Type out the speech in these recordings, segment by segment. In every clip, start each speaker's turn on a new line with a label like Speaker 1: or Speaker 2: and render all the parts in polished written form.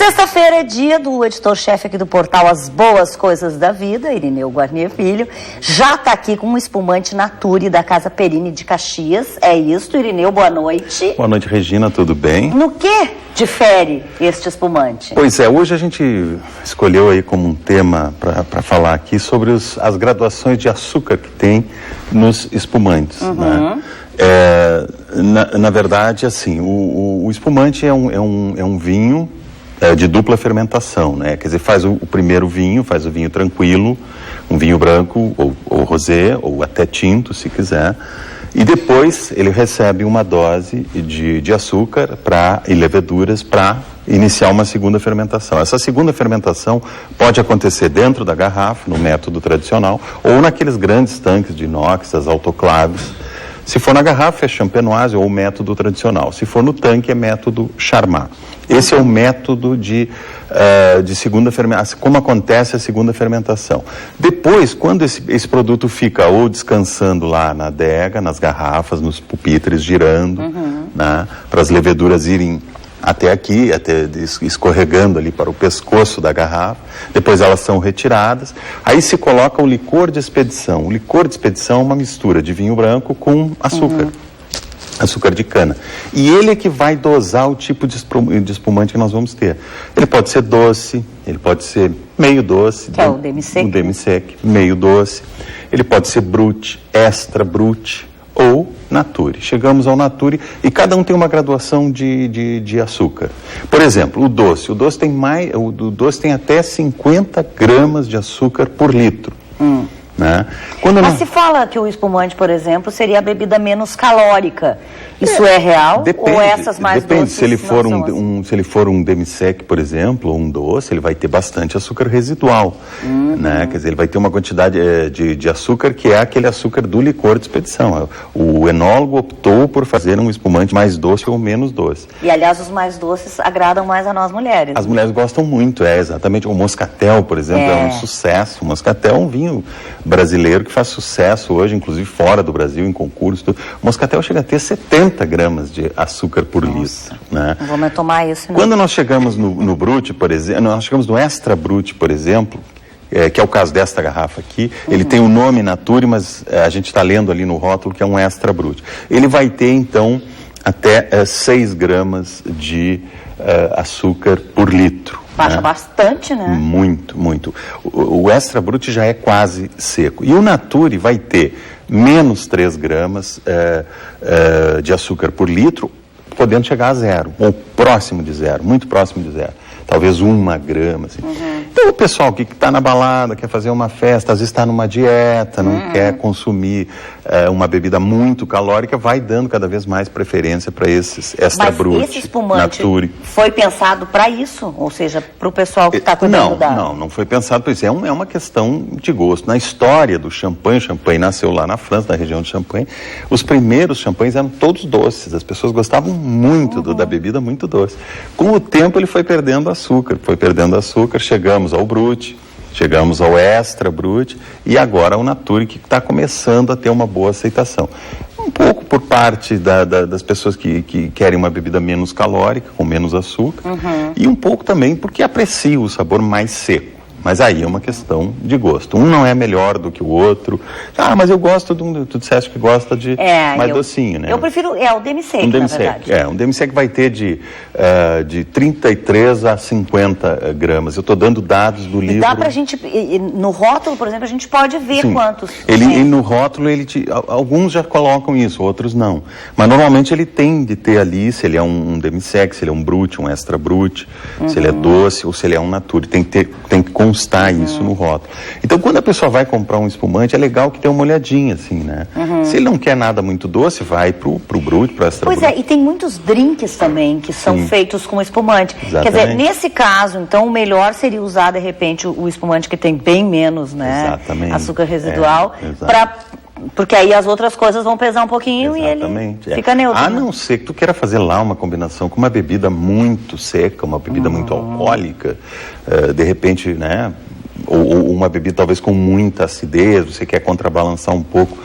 Speaker 1: Sexta-feira é dia do editor-chefe aqui do portal As Boas Coisas da Vida, Irineu Guarnier Filho. Já está aqui com um espumante Nature da Casa Perini de Caxias. É isso, Irineu, boa noite.
Speaker 2: Boa noite, Regina, tudo bem?
Speaker 1: No que difere este espumante?
Speaker 2: Pois é, hoje a gente escolheu aí como um tema para falar aqui sobre as graduações de açúcar que tem nos espumantes, né? Na verdade, assim, o espumante é um vinho de dupla fermentação, né? Quer dizer, faz o primeiro vinho, faz o vinho tranquilo, um vinho branco ou rosé, ou até tinto, se quiser, e depois ele recebe uma dose de açúcar e leveduras para iniciar uma segunda fermentação. Essa segunda fermentação pode acontecer dentro da garrafa, no método tradicional, ou naqueles grandes tanques de inox, as autoclaves. Se for na garrafa é champenoise ou método tradicional. Se for no tanque é método Charmat. Esse é o método de segunda fermentação, como acontece a segunda fermentação. Depois, quando esse produto fica ou descansando lá na adega, nas garrafas, nos pupitres, girando, né, para as leveduras irem até aqui, até escorregando ali para o pescoço da garrafa, depois elas são retiradas, aí se coloca o licor de expedição. O licor de expedição é uma mistura de vinho branco com açúcar, açúcar de cana. E ele é que vai dosar o tipo de espumante que nós vamos ter. Ele pode ser doce, ele pode ser meio doce,
Speaker 1: que é o demi-sec.
Speaker 2: O demi-sec, meio doce. Ele pode ser brut, extra brut ou Nature. Chegamos ao Nature e cada um tem uma graduação de açúcar. Por exemplo, o doce tem até 50 gramas de açúcar por litro. Né?
Speaker 1: Mas se fala que o espumante, por exemplo, seria a bebida menos calórica. Isso é real?
Speaker 2: Depende,
Speaker 1: ou essas mais
Speaker 2: depende.
Speaker 1: doces?
Speaker 2: Se ele for um demi-sec, por exemplo, ou um doce, ele vai ter bastante açúcar residual. Né? Quer dizer, ele vai ter uma quantidade de açúcar que é aquele açúcar do licor de expedição. O enólogo optou por fazer um espumante mais doce ou menos doce.
Speaker 1: E, aliás, os mais doces agradam mais a nós mulheres.
Speaker 2: As mulheres gostam muito, exatamente. O moscatel, por exemplo, é um sucesso. O moscatel é um vinho brasileiro que faz sucesso hoje, inclusive fora do Brasil, em concursos. O moscatel chega a ter 70 gramas de açúcar por litro. Né?
Speaker 1: Não vamos tomar isso, não.
Speaker 2: Quando nós chegamos no Brut, por exemplo, nós chegamos no Extra Brut, por exemplo, que é o caso desta garrafa aqui, ele tem o nome Nature, mas a gente está lendo ali no rótulo que é um Extra Brut. Ele vai ter, então, até 6 gramas de açúcar por litro.
Speaker 1: Baixa bastante, né?
Speaker 2: Muito, muito. O Extra Brut já é quase seco. E o Nature vai ter menos 3 gramas de açúcar por litro, podendo chegar a 0, ou próximo de 0, muito próximo de 0. Talvez 1 grama, assim. Então o pessoal que está na balada, quer fazer uma festa, às vezes está numa dieta, não quer consumir uma bebida muito calórica, vai dando cada vez mais preferência para esses Extra Brut.
Speaker 1: Mas esse espumante
Speaker 2: Nature
Speaker 1: foi pensado para isso? Ou seja, para o pessoal que está cuidando
Speaker 2: Não foi pensado para isso. É uma questão de gosto. Na história do champanhe, o champanhe nasceu lá na França, na região de Champagne. Os primeiros champanhes eram todos doces. As pessoas gostavam muito da bebida muito doce. Com o tempo ele foi perdendo açúcar, chegamos ao Brut, chegamos ao Extra Brut e agora ao Nature, que está começando a ter uma boa aceitação. Um pouco por parte das pessoas que querem uma bebida menos calórica, com menos açúcar, e um pouco também porque apreciam o sabor mais seco. Mas aí é uma questão de gosto. Um não é melhor do que o outro. Mas eu gosto tu disseste que gosta de mais docinho, né?
Speaker 1: Eu prefiro, o demi-sec, na verdade.
Speaker 2: Um demi-sec vai ter de 33 a 50 gramas. Eu estou dando dados do livro.
Speaker 1: Dá pra gente, no rótulo, por exemplo, a gente pode ver quantos.
Speaker 2: E no rótulo, alguns já colocam isso, outros não. Mas normalmente ele tem de ter ali, se ele é um demi-sec, se ele é um brut, um extra brut, se ele é doce ou se ele é um nature. Tem que constar isso no rótulo. Então, quando a pessoa vai comprar um espumante, é legal que tenha uma olhadinha, assim, né? Se ele não quer nada muito doce, vai pro brut, pro extra brut.
Speaker 1: Pois é, e tem muitos drinks também que são feitos com espumante.
Speaker 2: Exatamente.
Speaker 1: Quer dizer, nesse caso, então, o melhor seria usar, de repente, o espumante que tem bem menos, né?
Speaker 2: Exatamente.
Speaker 1: Açúcar residual, porque aí as outras coisas vão pesar um pouquinho.
Speaker 2: Exatamente,
Speaker 1: e ele fica neutro.
Speaker 2: A não ser que tu queira fazer lá uma combinação com uma bebida muito seca, uma bebida muito alcoólica, de repente, né? Ou uma bebida talvez com muita acidez, você quer contrabalançar um pouco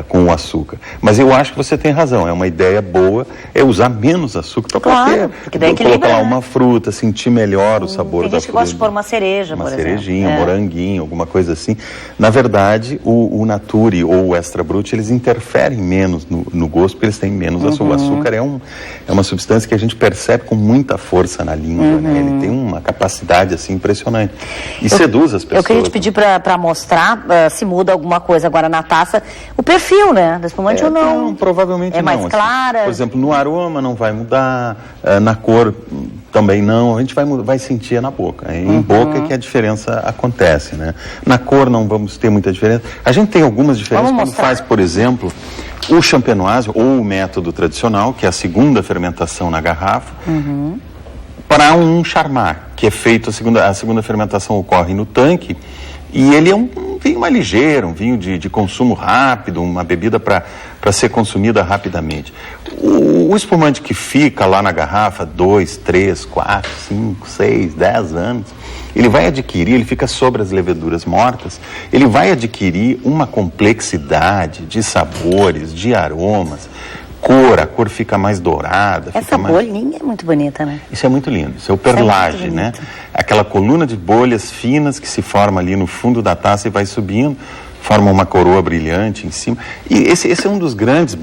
Speaker 2: com o açúcar. Mas eu acho que você tem razão, é uma ideia boa, é usar menos açúcar para
Speaker 1: porque daí
Speaker 2: colocar lá uma fruta, sentir melhor o sabor da fruta.
Speaker 1: Tem gente que gosta de pôr uma cereja,
Speaker 2: uma
Speaker 1: por exemplo.
Speaker 2: cerejinha, um moranguinho, alguma coisa assim. Na verdade, o Nature ou o Extra Brut, eles interferem menos no gosto, porque eles têm menos açúcar. O açúcar é uma substância que a gente percebe com muita força na língua, né? Ele tem uma capacidade assim impressionante e seduz as pessoas.
Speaker 1: Eu queria te pedir para mostrar se muda alguma coisa agora na taça, o perfil, né, da espumante ou não?
Speaker 2: Não, provavelmente não.
Speaker 1: É mais clara?
Speaker 2: Assim, por exemplo, no aroma não vai mudar, na cor também não, a gente vai sentir na boca. Em boca é que a diferença acontece, né? Na cor não vamos ter muita diferença. A gente tem algumas diferenças quando faz, por exemplo, o champenoise ou o método tradicional, que é a segunda fermentação na garrafa, para um charmat, que é feito, a segunda fermentação ocorre no tanque, e ele é um vinho mais ligeiro, um vinho de consumo rápido, uma bebida para ser consumida rapidamente. O espumante que fica lá na garrafa 2, 3, 4, 5, 6, 10 anos, ele vai adquirir, ele fica sobre as leveduras mortas, ele vai adquirir uma complexidade de sabores, de aromas, a cor fica mais dourada.
Speaker 1: Essa bolinha é muito bonita, né?
Speaker 2: Isso é muito lindo, isso é o perlage, né? Aquela coluna de bolhas finas que se forma ali no fundo da taça e vai subindo, forma uma coroa brilhante em cima. E esse é um dos grandes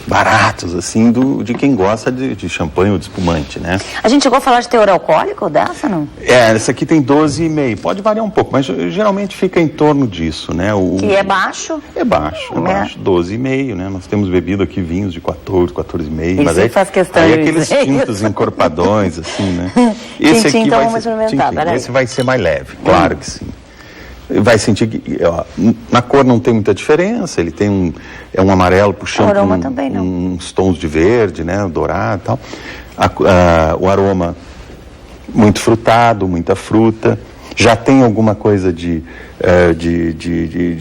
Speaker 2: baratos, assim, de quem gosta de champanhe ou de espumante, né?
Speaker 1: A gente chegou a falar de teor alcoólico dessa, não?
Speaker 2: Essa aqui tem 12,5, pode variar um pouco, mas geralmente fica em torno disso, né?
Speaker 1: Que é baixo?
Speaker 2: É baixo, 12,5, né? Nós temos bebido aqui vinhos de 14, 14,5, mas aí
Speaker 1: faz questão
Speaker 2: aí aqueles tintos encorpadões, assim, né? Esse aqui esse vai ser mais leve, claro que sim. Vai sentir que na cor não tem muita diferença, ele tem um amarelo puxando uns tons de verde, né, dourado e tal. O aroma muito frutado, muita fruta, já tem alguma coisa de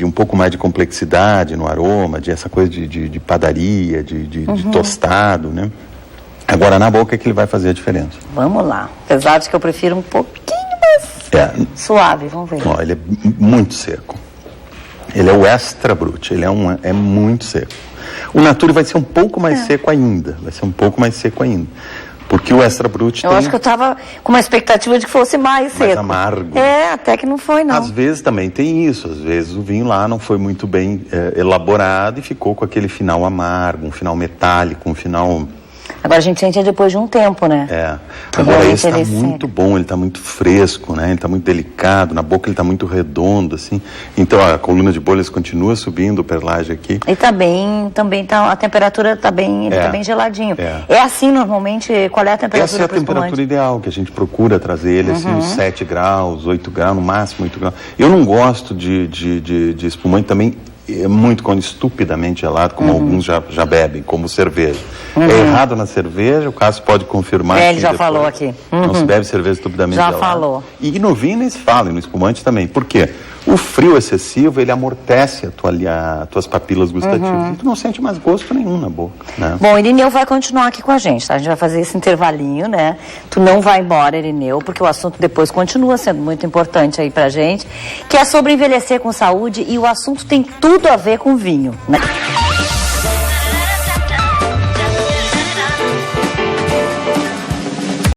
Speaker 2: um pouco mais de complexidade no aroma, de essa coisa de padaria, de tostado, né. Agora na boca é que ele vai fazer a diferença.
Speaker 1: Vamos lá, apesar de que eu prefiro um pouquinho suave, vamos ver.
Speaker 2: Ele é muito seco. Ele é o Extra Brut, ele é muito seco. O Nature vai ser um pouco mais seco ainda, porque o Extra Brut
Speaker 1: acho que eu estava com uma expectativa de que fosse mais seco.
Speaker 2: Mais amargo.
Speaker 1: Até que não foi, não.
Speaker 2: Às vezes também tem isso, às vezes o vinho lá não foi muito bem elaborado e ficou com aquele final amargo, um final metálico, um final...
Speaker 1: Agora a gente sente depois de um tempo, né?
Speaker 2: Agora esse está muito bom, ele está muito fresco, né? Ele está muito delicado, na boca ele está muito redondo, assim. Então a coluna de bolhas continua subindo, o perlage aqui.
Speaker 1: E também tá, a temperatura está bem, ele está bem geladinho. É assim normalmente, qual é a temperatura?
Speaker 2: Essa é a temperatura ideal, que a gente procura trazer ele, assim, uns 7 graus, 8 graus, no máximo 8 graus. Eu não gosto de espumante também muito quando estupidamente gelado, como alguns já bebem, como cerveja. É errado na cerveja, o Cássio pode confirmar.
Speaker 1: Ele já falou aqui.
Speaker 2: Não se bebe cerveja estupidamente gelada.
Speaker 1: Já falou.
Speaker 2: E no vinho nem se fala, e no espumante também. Por quê? O frio excessivo, ele amortece as tuas papilas gustativas. E tu não sente mais gosto nenhum na boca, né?
Speaker 1: Bom, Irineu vai continuar aqui com a gente, tá? A gente vai fazer esse intervalinho, né? Tu não vai embora, Irineu, porque o assunto depois continua sendo muito importante aí pra gente, que é sobre envelhecer com saúde, e o assunto tem tudo a ver com vinho, né?